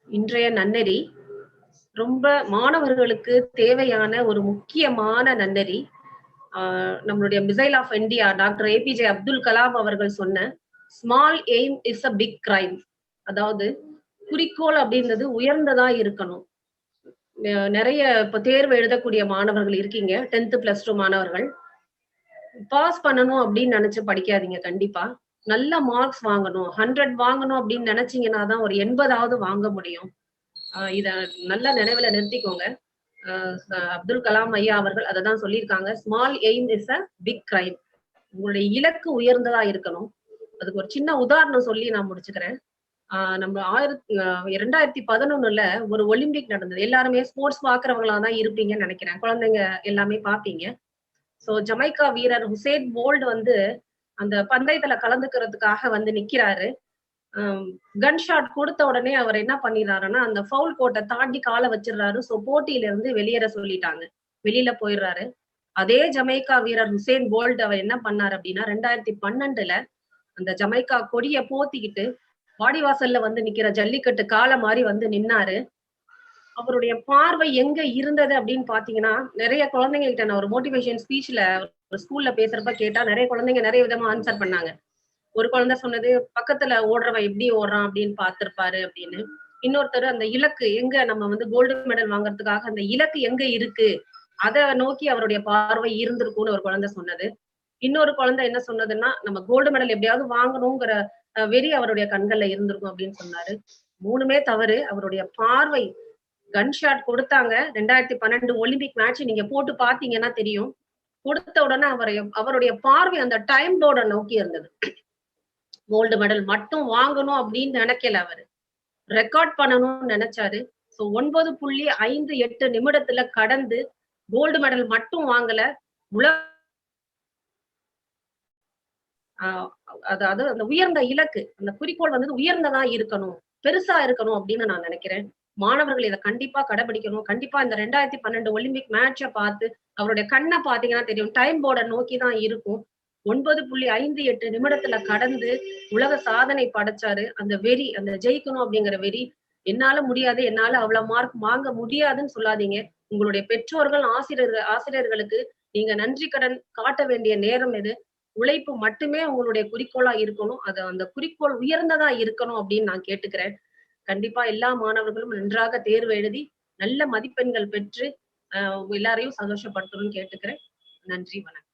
இன்றைய நன்னெறி ரொம்ப மாணவர்களுக்கு தேவையான ஒரு முக்கியமான நன்னெறி. நம்மளுடைய missile of India doctor APJ Abdul Kalam அவர்கள் சொன்ன small aim is a big crime. அதாவது குறிக்கோள் அப்படின்றது உயர்ந்ததா இருக்கணும். நிறைய இப்ப தேர்வு எழுதக்கூடிய மாணவர்கள் இருக்கீங்க. 10th பிளஸ் 2 மாணவர்கள். பாஸ் பண்ணணும் அப்படின்னு நினைச்சு படிக்காதீங்க கண்டிப்பா. நல்ல மார்க்ஸ் வாங்கணும். 100 வாங்கணும் அப்படின்னு நினைச்சீங்கன்னா தான் ஒரு 80ஆவது வாங்க முடியும். இத நல்ல நினைவுல நிறுத்திக்கோங்க. அப்துல் கலாம் ஐயா அவர்கள் அததான் சொல்லியிருக்காங்க. Small aim is a big crime. உங்களுடைய இலக்கு உயர்ந்ததா இருக்கணும். அதுக்கு ஒரு சின்ன உதாரணம் சொல்லி நான் முடிச்சுக்கிறேன். நம்ம 2011ல ஒரு ஒலிம்பிக் நடந்தது. எல்லாருமே ஸ்போர்ட்ஸ் பாக்குறவங்களா தான் இருப்பீங்கன்னு நினைக்கிறேன். குழந்தைங்க எல்லாமே பாப்பீங்க. சோ ஜமைக்கா வீரர் ஹுசேன் போல்ட் வந்து அந்த பந்தயத்துல கலந்துக்கிறதுக்காக வந்து நிக்கிறாரு. கன் ஷாட் கொடுத்த உடனே அவர் என்ன பண்ணிடுறாருன்னா, அந்த ஃபவுல் கோட்டை தாண்டி கால வச்சிடுறாரு. சோ போட்டியில இருந்து வெளியேற சொல்லிட்டாங்க. வெளியில போயிடுறாரு. அதே ஜமைக்கா வீரர் ஹுசேன் போல்ட் அவர் என்ன பண்ணாரு அப்படின்னா 2012ல அந்த ஜமைக்கா கொடிய போத்திக்கிட்டு வாடிவாசல்ல வந்து நிக்கிற ஜல்லிக்கட்டு கால மாதிரி வந்து நின்னாரு. அவருடைய பார்வை எங்க இருந்தது அப்படின்னு பாத்தீங்கன்னா, நிறைய குழந்தைங்க கிட்ட நான் ஒரு மோட்டிவேஷன் ஸ்பீச்ல ஒரு ஸ்கூல்ல பேசுறப்ப கேட்டா நிறைய குழந்தைங்க நிறைய விதமா ஆன்சர் பண்ணாங்க. ஒரு குழந்தை சொன்னது பக்கத்துல ஓடுறவன் எப்படி ஓடுறான் அப்படின்னு பார்த்திருப்பாரு அப்படின்னு. இன்னொருத்தர் அந்த இலக்கு எங்க நம்ம வந்து கோல்டு மெடல் வாங்குறதுக்காக அந்த இலக்கு எங்க இருக்கு அத நோக்கி அவருடைய பார்வை இருந்திருக்கும்னு ஒரு குழந்தை சொன்னது. இன்னொரு குழந்தை என்ன சொன்னதுன்னா நம்ம கோல்டு மெடல் எப்படியாவது வாங்கணுங்கிற வெறி அவருடைய கண்கள்ல இருந்திருக்கும் அப்படின்னு சொன்னாரு. மூணுமே தவறு. அவருடைய பார்வை கன் ஷாட் கொடுத்தாங்க. 2012 ஒலிம்பிக் மேட்ச் நீங்க போட்டு பாத்தீங்கன்னா தெரியும். கொடுத்த உடனே அவருடைய பார்வை அந்த டைம் போர்டை நோக்கி இருந்தது. கோல்டு மெடல் மட்டும் வாங்கணும் அப்படின்னு நினைக்கல அவரு. ரெக்கார்ட் பண்ணணும்னு நினைச்சாரு. சோ 9.58 நிமிடத்துல கடந்து கோல்டு மெடல் மட்டும் வாங்கல. அதாவது அந்த உயர்ந்த இலக்கு, அந்த குறிக்கோள் வந்து உயர்ந்ததா இருக்கணும், பெருசா இருக்கணும் அப்படின்னு நான் நினைக்கிறேன். மாணவர்கள் இதை கண்டிப்பா கடைபிடிக்கணும். கண்டிப்பா இந்த 2012 ஒலிம்பிக் மேட்ச பார்த்து அவருடைய கண்ணை பாத்தீங்கன்னா தெரியும். டைம் போர்டை நோக்கி தான் இருக்கும். 9.58 நிமிடத்துல கடந்து உலக சாதனை படைச்சாரு. அந்த வெறி, அந்த ஜெயிக்கணும் அப்படிங்கிற வெறி, என்னால முடியாது, என்னால அவ்வளவு மார்க் வாங்க முடியாதுன்னு சொல்லாதீங்க. உங்களுடைய பெற்றோர்கள், ஆசிரியர்களுக்கு நீங்க நன்றி கடன் காட்ட வேண்டிய நேரம் இது. உழைப்பு மட்டுமே உங்களுடைய குறிக்கோளா இருக்கணும். அது அந்த குறிக்கோள் உயர்ந்ததா இருக்கணும் அப்படின்னு நான் கேட்டுக்கிறேன். கண்டிப்பா எல்லா மாணவர்களும் நன்றாக தேர்வு எழுதி நல்ல மதிப்பெண்கள் பெற்று எல்லாரையும் சந்தோஷப்படுத்தணும்னு கேட்டுக்கிறேன். நன்றி, வணக்கம்.